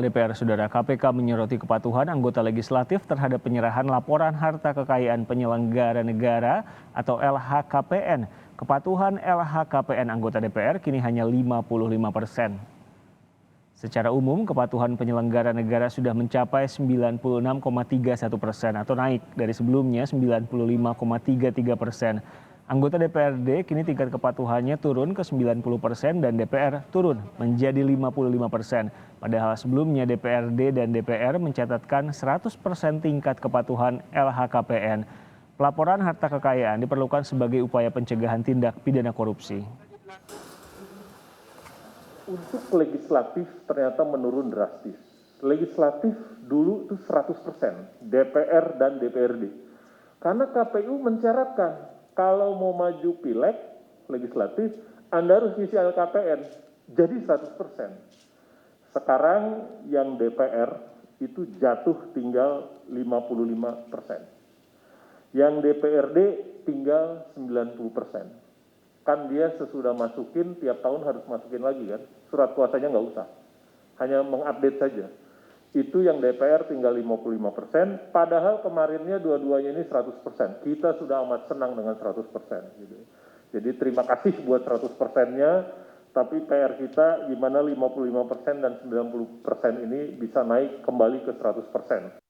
DPR, Saudara, KPK menyoroti kepatuhan anggota legislatif terhadap penyerahan laporan harta kekayaan penyelenggara negara atau LHKPN. Kepatuhan LHKPN anggota DPR kini hanya 55%. Secara umum, kepatuhan penyelenggara negara sudah mencapai 96,31% atau naik dari sebelumnya 95,33%. Anggota DPRD kini tingkat kepatuhannya turun ke 90% dan DPR turun menjadi 55%. Padahal sebelumnya DPRD dan DPR mencatatkan 100% tingkat kepatuhan LHKPN. Pelaporan harta kekayaan diperlukan sebagai upaya pencegahan tindak pidana korupsi. Untuk legislatif ternyata menurun drastis. Legislatif dulu itu 100%, DPR dan DPRD. Karena KPU mencaratkan kalau mau maju pileg legislatif, Anda harus ngisi LKPN, jadi 100%. Sekarang yang DPR itu jatuh tinggal 55%. Yang DPRD tinggal 90%. Kan dia sesudah masukin, tiap tahun harus masukin lagi kan, surat kuasanya nggak usah, hanya mengupdate saja. Itu yang DPR tinggal 55%, padahal kemarinnya dua-duanya ini 100%. Kita sudah amat senang dengan 100%. Gitu. Jadi terima kasih buat 100%-nya, tapi PR kita gimana 55% dan 90% ini bisa naik kembali ke 100%.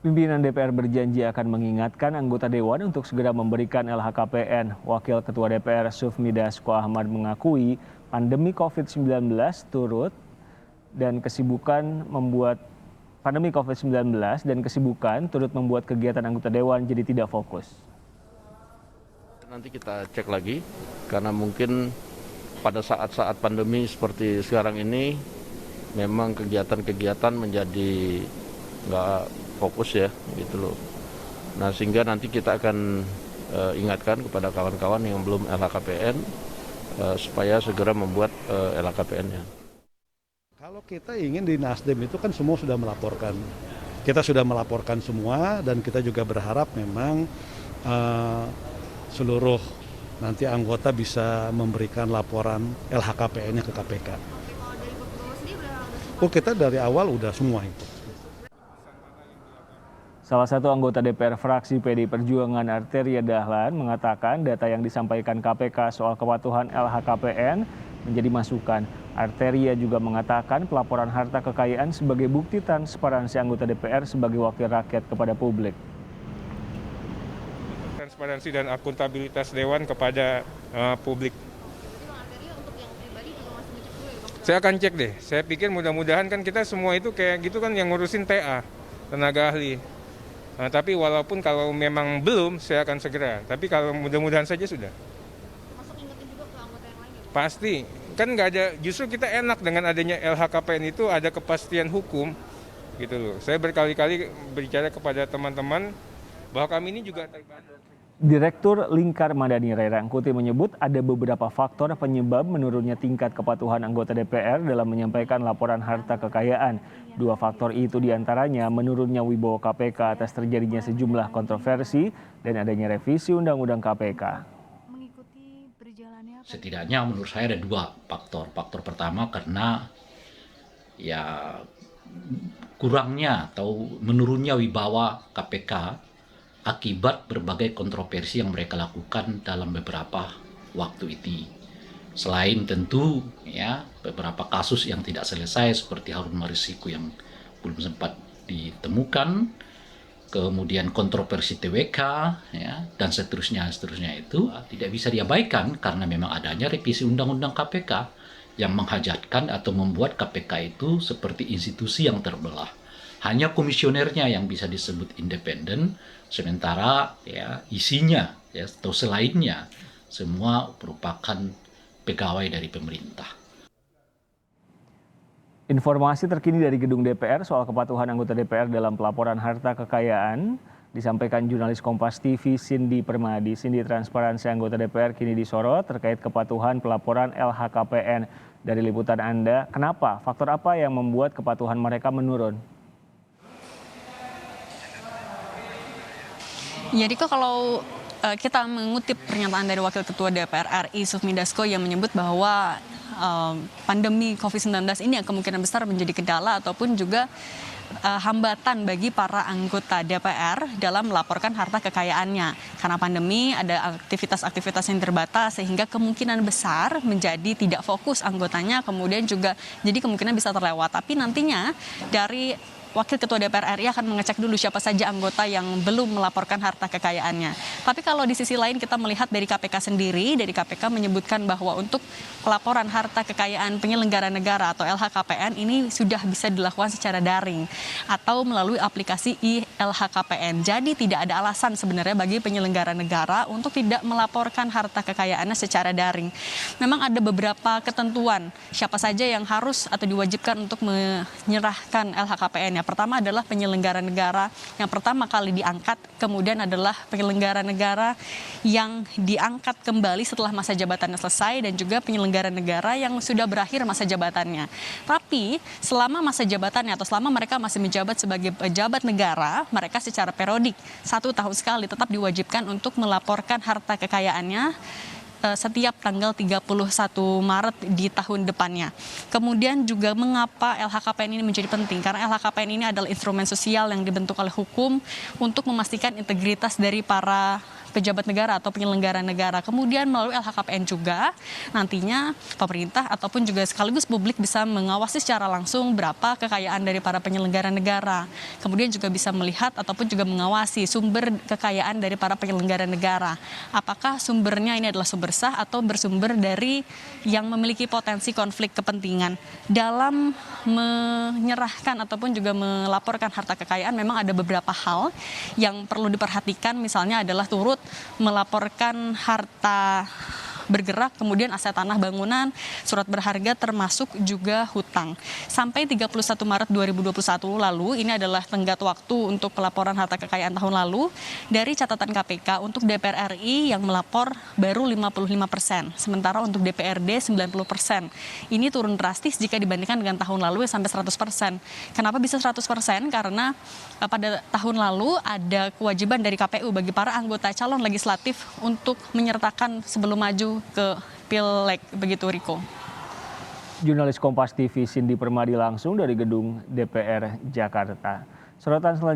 Pimpinan DPR berjanji akan mengingatkan anggota Dewan untuk segera memberikan LHKPN. Wakil Ketua DPR Sufmi Dasko Ahmad mengakui pandemi COVID-19 turut dan kesibukan membuat kegiatan anggota Dewan jadi tidak fokus. Nanti kita cek lagi, karena mungkin pada saat-saat pandemi seperti sekarang ini, memang kegiatan-kegiatan menjadi nggak fokus ya, gitu loh. Nah, sehingga nanti kita akan ingatkan kepada kawan-kawan yang belum LHKPN supaya segera membuat LHKPN-nya. Kalau kita ingin di Nasdem itu kan semua sudah melaporkan. Kita sudah melaporkan semua dan kita juga berharap memang seluruh nanti anggota bisa memberikan laporan LHKPN-nya ke KPK. Oh, kita dari awal udah semua itu. Salah satu anggota DPR fraksi PDI Perjuangan Arteria Dahlan mengatakan data yang disampaikan KPK soal kepatuhan LHKPN menjadi masukan. Arteria juga mengatakan pelaporan harta kekayaan sebagai bukti transparansi anggota DPR sebagai wakil rakyat kepada publik. Transparansi dan akuntabilitas Dewan kepada publik. Saya akan cek deh. Saya pikir mudah-mudahan kan kita semua itu kayak gitu kan yang ngurusin TA, tenaga ahli. Nah, tapi walaupun kalau memang belum, saya akan segera. Tapi kalau mudah-mudahan saja sudah. Masuk ingetin juga ke anggota yang lain ya, Bang? Pasti. Kan nggak ada, justru kita enak dengan adanya LHKPN itu ada kepastian hukum. Gitu loh. Saya berkali-kali berbicara kepada teman-teman bahwa kami ini juga terbantu. Direktur Lingkar Madani Ray Rangkuti menyebut ada beberapa faktor penyebab menurunnya tingkat kepatuhan anggota DPR dalam menyampaikan laporan harta kekayaan. Dua faktor itu diantaranya menurunnya wibawa KPK atas terjadinya sejumlah kontroversi dan adanya revisi Undang-Undang KPK. Setidaknya menurut saya ada dua faktor. Faktor pertama karena ya kurangnya atau menurunnya wibawa KPK akibat berbagai kontroversi yang mereka lakukan dalam beberapa waktu ini. Selain tentu ya beberapa kasus yang tidak selesai seperti Harun Masiku yang belum sempat ditemukan, kemudian kontroversi TWK ya dan seterusnya itu tidak bisa diabaikan karena memang adanya revisi Undang-Undang KPK yang menghajatkan atau membuat KPK itu seperti institusi yang terbelah. Hanya komisionernya yang bisa disebut independen, sementara ya isinya ya atau selainnya semua merupakan pegawai dari pemerintah. Informasi terkini dari gedung DPR soal kepatuhan anggota DPR dalam pelaporan harta kekayaan disampaikan jurnalis Kompas TV Cindy Permadi. Cindy, transparansi anggota DPR kini disorot terkait kepatuhan pelaporan LHKPN. Dari liputan Anda, kenapa? Faktor apa yang membuat kepatuhan mereka menurun? Jadi kalau kita mengutip pernyataan dari Wakil Ketua DPR RI Sufmi Dasko yang menyebut bahwa pandemi COVID-19 ini yang kemungkinan besar menjadi kendala ataupun juga hambatan bagi para anggota DPR dalam melaporkan harta kekayaannya. Karena pandemi ada aktivitas-aktivitas yang terbatas sehingga kemungkinan besar menjadi tidak fokus anggotanya, kemudian juga jadi kemungkinan bisa terlewat. Tapi nantinya dari Wakil Ketua DPR RI akan mengecek dulu siapa saja anggota yang belum melaporkan harta kekayaannya. Tapi kalau di sisi lain kita melihat dari KPK sendiri, dari KPK menyebutkan bahwa untuk pelaporan harta kekayaan penyelenggara negara atau LHKPN ini sudah bisa dilakukan secara daring atau melalui aplikasi iLHKPN. Jadi tidak ada alasan sebenarnya bagi penyelenggara negara untuk tidak melaporkan harta kekayaannya secara daring. Memang ada beberapa ketentuan siapa saja yang harus atau diwajibkan untuk menyerahkan LHKPN-nya. Pertama adalah penyelenggara negara yang pertama kali diangkat, kemudian adalah penyelenggara negara yang diangkat kembali setelah masa jabatannya selesai, dan juga penyelenggara negara yang sudah berakhir masa jabatannya. Tapi selama masa jabatannya atau selama mereka masih menjabat sebagai pejabat negara, mereka secara periodik 1 tahun sekali tetap diwajibkan untuk melaporkan harta kekayaannya setiap tanggal 31 Maret di tahun depannya. Kemudian juga mengapa LHKPN ini menjadi penting? Karena LHKPN ini adalah instrumen sosial yang dibentuk oleh hukum untuk memastikan integritas dari para pejabat negara atau penyelenggara negara. Kemudian melalui LHKPN juga nantinya pemerintah ataupun juga sekaligus publik bisa mengawasi secara langsung berapa kekayaan dari para penyelenggara negara. Kemudian juga bisa melihat ataupun juga mengawasi sumber kekayaan dari para penyelenggara negara. Apakah sumbernya ini adalah sumber sah atau bersumber dari yang memiliki potensi konflik kepentingan. Dalam menyerahkan ataupun juga melaporkan harta kekayaan memang ada beberapa hal yang perlu diperhatikan, misalnya adalah turut melaporkan harta bergerak, kemudian aset tanah bangunan, surat berharga termasuk juga hutang. Sampai 31 Maret 2021 lalu, ini adalah tenggat waktu untuk pelaporan harta kekayaan tahun lalu. Dari catatan KPK untuk DPR RI yang melapor baru 55%, sementara untuk DPRD 90%. Ini turun drastis jika dibandingkan dengan tahun lalu yang sampai 100%. Kenapa bisa 100%? Karena pada tahun lalu ada kewajiban dari KPU bagi para anggota calon legislatif untuk menyertakan sebelum maju ke Pileg, begitu Riko. Jurnalis Kompas TV Cindy Permadi langsung dari gedung DPR Jakarta. Sorotan selanjutnya.